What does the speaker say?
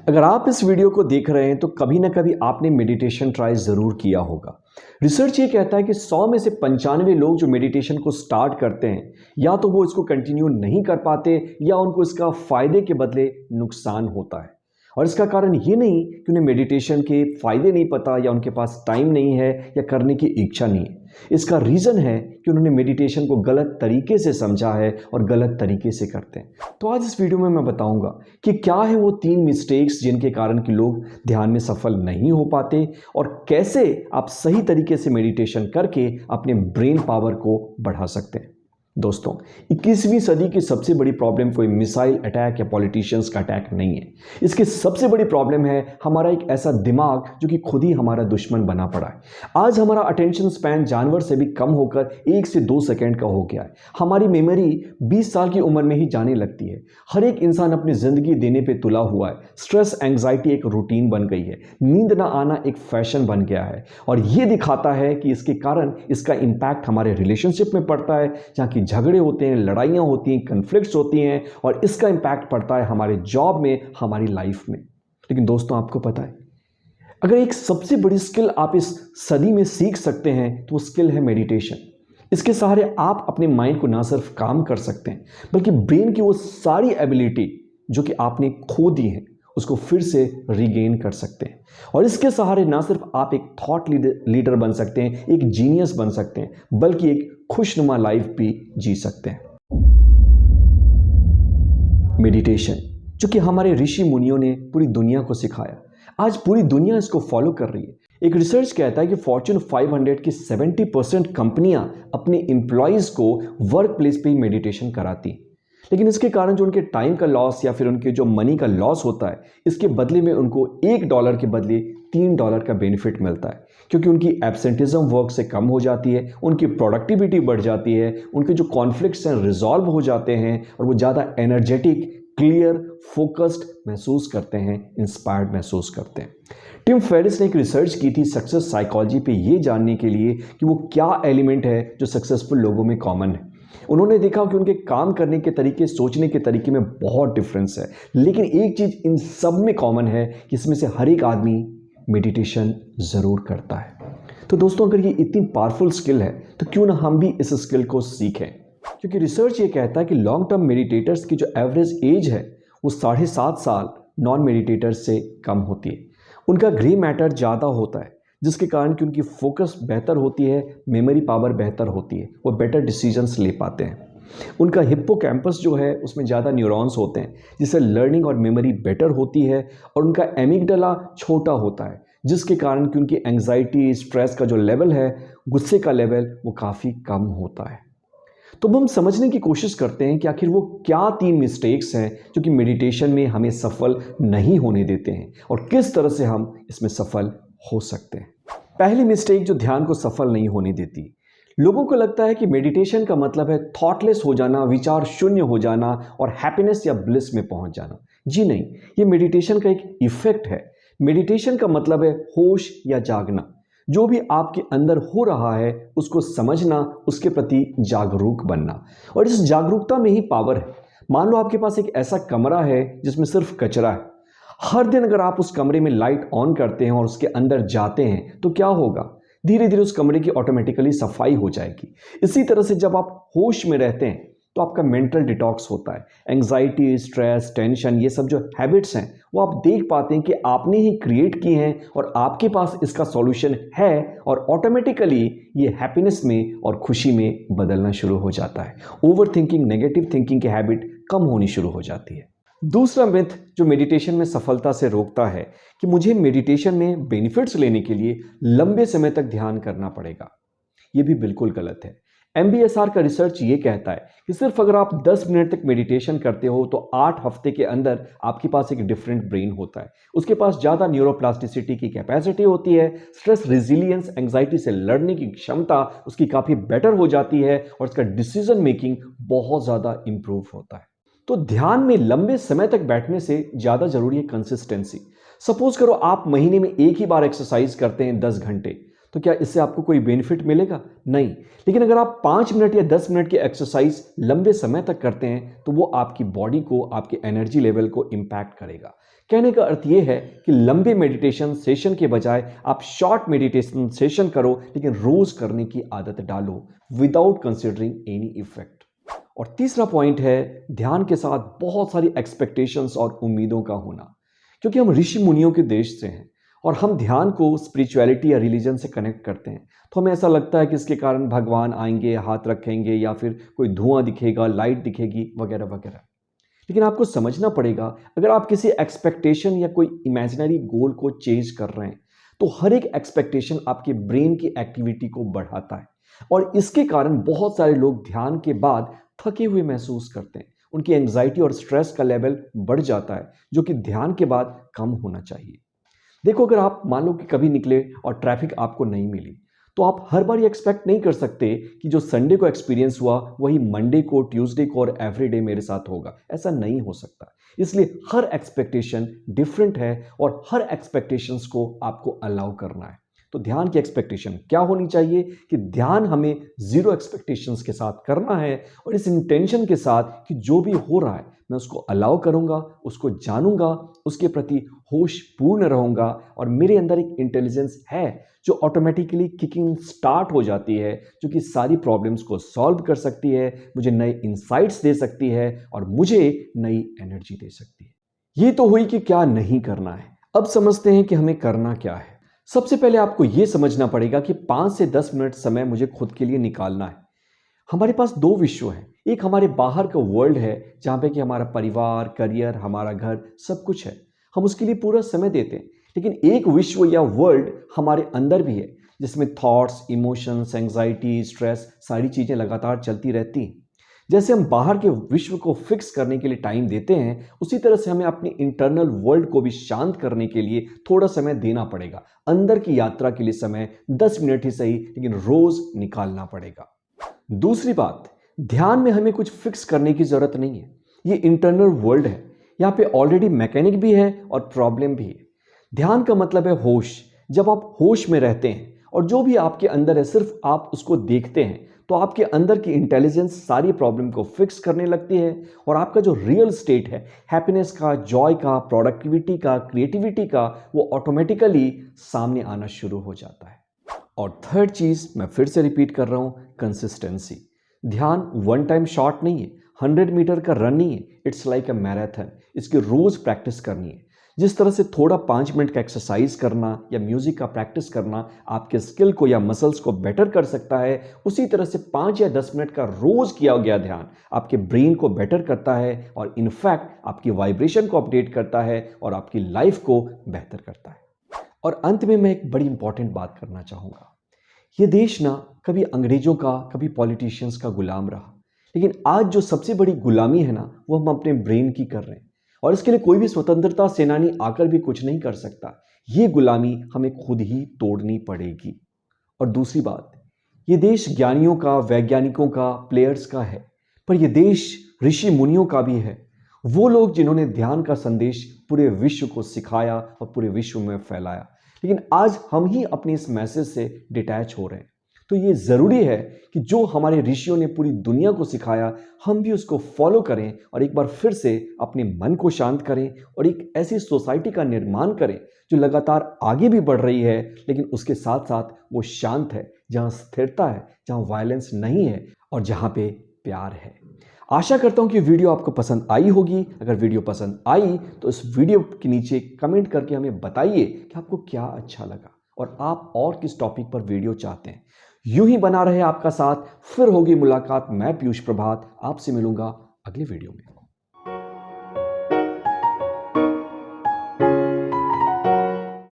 अगर आप इस वीडियो को देख रहे हैं तो कभी ना कभी आपने मेडिटेशन ट्राई ज़रूर किया होगा। रिसर्च ये कहता है कि 100 में से 95 लोग जो मेडिटेशन को स्टार्ट करते हैं या तो वो इसको कंटिन्यू नहीं कर पाते या उनको इसका फ़ायदे के बदले नुकसान होता है। और इसका कारण ये नहीं कि उन्हें मेडिटेशन के फ़ायदे नहीं पता या उनके पास टाइम नहीं है या करने की इच्छा नहीं है। इसका रीज़न है कि उन्होंने मेडिटेशन को गलत तरीके से समझा है और गलत तरीके से करते हैं। तो आज इस वीडियो में मैं बताऊंगा कि क्या है वो 3 मिस्टेक्स जिनके कारण कि लोग ध्यान में सफल नहीं हो पाते और कैसे आप सही तरीके से मेडिटेशन करके अपने ब्रेन पावर को बढ़ा सकते हैं। दोस्तों, 21वीं सदी की सबसे बड़ी प्रॉब्लम कोई मिसाइल अटैक या पॉलिटिशियंस का अटैक नहीं है। इसकी सबसे बड़ी प्रॉब्लम है हमारा एक ऐसा दिमाग जो कि खुद ही हमारा दुश्मन बना पड़ा है। आज हमारा अटेंशन स्पैन जानवर से भी कम होकर 1 से 2 सेकंड का हो गया है। हमारी मेमोरी 20 साल की उम्र में ही जाने लगती है। हर एक इंसान अपनी जिंदगी देने पे तुला हुआ है। स्ट्रेस एंग्जाइटी एक रूटीन बन गई है। नींद ना आना एक फैशन बन गया है और ये दिखाता है कि इसके कारण इसका इम्पैक्ट हमारे रिलेशनशिप में पड़ता है, जहाँ की झगड़े होते हैं, लड़ाइयाँ होती हैं, कन्फ्लिक्ट्स होती हैं और इसका इम्पैक्ट पड़ता है हमारे जॉब में, हमारी लाइफ में। लेकिन दोस्तों, आपको पता है, अगर एक सबसे बड़ी स्किल आप इस सदी में सीख सकते हैं तो वो स्किल है मेडिटेशन। इसके सहारे आप अपने माइंड को ना सिर्फ काम कर सकते हैं बल्कि ब्रेन की वो सारी एबिलिटी जो कि आपने खो दी है उसको फिर से रीगेन कर सकते हैं। और इसके सहारे ना सिर्फ आप एक थॉट लीडर बन सकते हैं, एक जीनियस बन सकते हैं, बल्कि एक खुशनुमा लाइफ भी जी सकते हैं। मेडिटेशन, जो कि हमारे ऋषि मुनियों ने पूरी दुनिया को सिखाया, आज पूरी दुनिया इसको फॉलो कर रही है। एक रिसर्च कहता है कि फॉर्च्यून 500 की 70% कंपनियां अपने एम्प्लॉयज़ को वर्क प्लेस पे ही मेडिटेशन कराती हैं। लेकिन इसके कारण जो उनके टाइम का लॉस या फिर उनके जो मनी का लॉस होता है, इसके बदले में उनको $1 के बदले $3 का बेनिफिट मिलता है, क्योंकि उनकी एब्सेंटिज्म वर्क से कम हो जाती है, उनकी प्रोडक्टिविटी बढ़ जाती है, उनके जो कॉन्फ्लिक्ट्स हैं रिजॉल्व हो जाते हैं और वो ज़्यादा एनर्जेटिक, क्लियर, फोकस्ड महसूस करते हैं, इंस्पायर्ड महसूस करते हैं। टिम फेरिस ने एक रिसर्च की थी सक्सेस साइकोलॉजी पे ये जानने के लिए कि वो क्या एलिमेंट है जो सक्सेसफुल लोगों में कॉमन है। उन्होंने देखा कि उनके काम करने के तरीके, सोचने के तरीके में बहुत डिफरेंस है, लेकिन एक चीज़ इन सब में कॉमन है कि इसमें से हर एक आदमी मेडिटेशन ज़रूर करता है। तो दोस्तों, अगर ये इतनी पावरफुल स्किल है तो क्यों ना हम भी इस स्किल को सीखें। क्योंकि रिसर्च ये कहता है कि लॉन्ग टर्म मेडिटेटर्स की जो एवरेज एज है वो 7.5 साल नॉन मेडिटेटर्स से कम होती है। उनका ग्रे मैटर ज़्यादा होता है, जिसके कारण कि उनकी फोकस बेहतर होती है, मेमोरी पावर बेहतर होती है, वो बेटर डिसीजंस ले पाते हैं। उनका हिप्पोकैम्पस जो है उसमें ज़्यादा न्यूरॉन्स होते हैं, जिससे लर्निंग और मेमोरी बेटर होती है। और उनका एमिगडाला छोटा होता है, जिसके कारण कि उनकी एंग्जाइटी, स्ट्रेस का जो लेवल है, गुस्से का लेवल, वो काफ़ी कम होता है। तो हम समझने की कोशिश करते हैं कि आखिर वो क्या 3 मिस्टेक्स हैं जो कि मेडिटेशन में हमें सफल नहीं होने देते हैं और किस तरह से हम इसमें सफल हो सकते हैं। पहली मिस्टेक जो ध्यान को सफल नहीं होने देती, लोगों को लगता है कि मेडिटेशन का मतलब है थॉटलेस हो जाना, विचार शून्य हो जाना और हैप्पीनेस या ब्लिस में पहुंच जाना। जी नहीं, ये मेडिटेशन का एक इफेक्ट है। मेडिटेशन का मतलब है होश या जागना। जो भी आपके अंदर हो रहा है उसको समझना, उसके प्रति जागरूक बनना, और इस जागरूकता में ही पावर है। मान लो आपके पास एक ऐसा कमरा है जिसमें सिर्फ कचरा है। हर दिन अगर आप उस कमरे में लाइट ऑन करते हैं और उसके अंदर जाते हैं तो क्या होगा? धीरे धीरे उस कमरे की ऑटोमेटिकली सफाई हो जाएगी। इसी तरह से जब आप होश में रहते हैं तो आपका मेंटल डिटॉक्स होता है। एंग्जाइटी, स्ट्रेस, टेंशन, ये सब जो हैबिट्स हैं वो आप देख पाते हैं कि आपने ही क्रिएट की हैं और आपके पास इसका सॉल्यूशन है, और ऑटोमेटिकली ये हैप्पीनेस में और खुशी में बदलना शुरू हो जाता है। ओवर थिंकिंग, नेगेटिव थिंकिंग की हैबिट कम होनी शुरू हो जाती है। दूसरा मिथ जो मेडिटेशन में सफलता से रोकता है कि मुझे मेडिटेशन में बेनिफिट्स लेने के लिए लंबे समय तक ध्यान करना पड़ेगा। ये भी बिल्कुल गलत है। MBSR का रिसर्च ये कहता है कि सिर्फ अगर आप 10 मिनट तक मेडिटेशन करते हो तो 8 हफ्ते के अंदर आपके पास एक डिफरेंट ब्रेन होता है। उसके पास ज़्यादा न्यूरोप्लास्टिसिटी की कैपेसिटी होती है, स्ट्रेस रिजिलियंस, एंग्जाइटी से लड़ने की क्षमता उसकी काफ़ी बेटर हो जाती है और उसका डिसीजन मेकिंग बहुत ज़्यादा इंप्रूव होता है। तो ध्यान में लंबे समय तक बैठने से ज़्यादा ज़रूरी है कंसिस्टेंसी। सपोज करो आप महीने में एक ही बार एक्सरसाइज करते हैं 10 घंटे, तो क्या इससे आपको कोई बेनिफिट मिलेगा? नहीं। लेकिन अगर आप 5 मिनट या 10 मिनट की एक्सरसाइज लंबे समय तक करते हैं तो वो आपकी बॉडी को, आपके एनर्जी लेवल को इम्पैक्ट करेगा। कहने का अर्थ यह है कि लंबे मेडिटेशन सेशन के बजाय आप शॉर्ट मेडिटेशन सेशन करो, लेकिन रोज करने की आदत डालो विदाउट कंसिडरिंग एनी इफेक्ट। और तीसरा पॉइंट है ध्यान के साथ बहुत सारी एक्सपेक्टेशंस और उम्मीदों का होना। क्योंकि हम ऋषि मुनियों के देश से हैं और हम ध्यान को स्पिरिचुअलिटी या रिलीजन से कनेक्ट करते हैं, तो हमें ऐसा लगता है कि इसके कारण भगवान आएंगे, हाथ रखेंगे, या फिर कोई धुआं दिखेगा, लाइट दिखेगी, वगैरह वगैरह। लेकिन आपको समझना पड़ेगा, अगर आप किसी एक्सपेक्टेशन या कोई इमेजिनरी गोल को चेंज कर रहे हैं, तो हर एक एक्सपेक्टेशन आपके ब्रेन की एक्टिविटी को बढ़ाता है और इसके कारण बहुत सारे लोग ध्यान के बाद थके हुए महसूस करते हैं। उनकी एंग्जाइटी और स्ट्रेस का लेवल बढ़ जाता है, जो कि ध्यान के बाद कम होना चाहिए। देखो, अगर आप मान लो कि कभी निकले और ट्रैफिक आपको नहीं मिली, तो आप हर बार ये एक्सपेक्ट नहीं कर सकते कि जो संडे को एक्सपीरियंस हुआ वही मंडे को, ट्यूसडे को और एवरीडे मेरे साथ होगा। ऐसा नहीं हो सकता। इसलिए हर एक्सपेक्टेशन डिफरेंट है और हर एक्सपेक्टेशंस को आपको अलाउ करना है। तो ध्यान की एक्सपेक्टेशन क्या होनी चाहिए कि ध्यान हमें जीरो एक्सपेक्टेशंस के साथ करना है और इस इंटेंशन के साथ कि जो भी हो रहा है मैं उसको अलाउ करूंगा, उसको जानूंगा, उसके प्रति होश पूर्ण रहूंगा और मेरे अंदर एक इंटेलिजेंस है जो ऑटोमेटिकली किकिंग स्टार्ट हो जाती है, जो कि सारी प्रॉब्लम्स को सॉल्व कर सकती है, मुझे नए इंसाइट्स दे सकती है और मुझे नई एनर्जी दे सकती है। ये तो हुई कि क्या नहीं करना है। अब समझते हैं कि हमें करना क्या है। सबसे पहले आपको यह समझना पड़ेगा कि 5 से 10 मिनट समय मुझे खुद के लिए निकालना है। हमारे पास दो विश्व हैं। एक हमारे बाहर का वर्ल्ड है जहां पे कि हमारा परिवार, करियर, हमारा घर सब कुछ है, हम उसके लिए पूरा समय देते हैं। लेकिन एक विश्व या वर्ल्ड हमारे अंदर भी है जिसमें थॉट्स, इमोशंस, एंग्जाइटी, स्ट्रेस सारी चीजें लगातार चलती रहती हैं। जैसे हम बाहर के विश्व को फिक्स करने के लिए टाइम देते हैं, उसी तरह से हमें अपनी इंटरनल वर्ल्ड को भी शांत करने के लिए थोड़ा समय देना पड़ेगा। अंदर की यात्रा के लिए समय 10 मिनट ही सही, लेकिन रोज निकालना पड़ेगा। दूसरी बात, ध्यान में हमें कुछ फिक्स करने की जरूरत नहीं है। ये इंटरनल वर्ल्ड है, यहाँ पे ऑलरेडी मैकेनिक भी है और प्रॉब्लम भी है। ध्यान का मतलब है होश। जब आप होश में रहते हैं और जो भी आपके अंदर है सिर्फ आप उसको देखते हैं, तो आपके अंदर की इंटेलिजेंस सारी प्रॉब्लम को फिक्स करने लगती है और आपका जो रियल स्टेट है, हैप्पीनेस का, जॉय का, प्रोडक्टिविटी का, क्रिएटिविटी का, वो ऑटोमेटिकली सामने आना शुरू हो जाता है। और थर्ड चीज मैं फिर से रिपीट कर रहा हूं, कंसिस्टेंसी। ध्यान वन टाइम शॉट नहीं है, 100 मीटर का रन नहीं है, इट्स लाइक अ मैराथन। इसकी रोज प्रैक्टिस करनी है। जिस तरह से थोड़ा 5 मिनट का एक्सरसाइज करना या म्यूजिक का प्रैक्टिस करना आपके स्किल को या मसल्स को बेटर कर सकता है, उसी तरह से 5 या 10 मिनट का रोज किया गया ध्यान आपके ब्रेन को बेटर करता है और इनफैक्ट आपकी वाइब्रेशन को अपडेट करता है और आपकी लाइफ को बेहतर करता है। और अंत में मैं एक बड़ी इंपॉर्टेंट बात करना चाहूंगा। ये देश ना कभी अंग्रेजों का, कभी पॉलिटिशियंस का गुलाम रहा, लेकिन आज जो सबसे बड़ी गुलामी है ना, वो हम अपने ब्रेन की कर रहे हैं और इसके लिए कोई भी स्वतंत्रता सेनानी आकर भी कुछ नहीं कर सकता। ये गुलामी हमें खुद ही तोड़नी पड़ेगी। और दूसरी बात, ये देश ज्ञानियों का, वैज्ञानिकों का, प्लेयर्स का है, पर यह देश ऋषि मुनियों का भी है। वो लोग जिन्होंने ध्यान का संदेश पूरे विश्व को सिखाया और पूरे विश्व में फैलाया। लेकिन आज हम ही अपने इस मैसेज से डिटैच हो रहे हैं। तो ये जरूरी है कि जो हमारे ऋषियों ने पूरी दुनिया को सिखाया, हम भी उसको फॉलो करें और एक बार फिर से अपने मन को शांत करें और एक ऐसी सोसाइटी का निर्माण करें जो लगातार आगे भी बढ़ रही है, लेकिन उसके साथ साथ वो शांत है, जहां स्थिरता है, जहां वायलेंस नहीं है और जहां पे प्यार है। आशा करता हूं कि वीडियो आपको पसंद आई होगी। अगर वीडियो पसंद आई तो इस वीडियो के नीचे कमेंट करके हमें बताइए कि आपको क्या अच्छा लगा और आप और किस टॉपिक पर वीडियो चाहते हैं। यूं ही बना रहे आपका साथ। फिर होगी मुलाकात। मैं पीयूष प्रभात आपसे मिलूंगा अगले वीडियो में।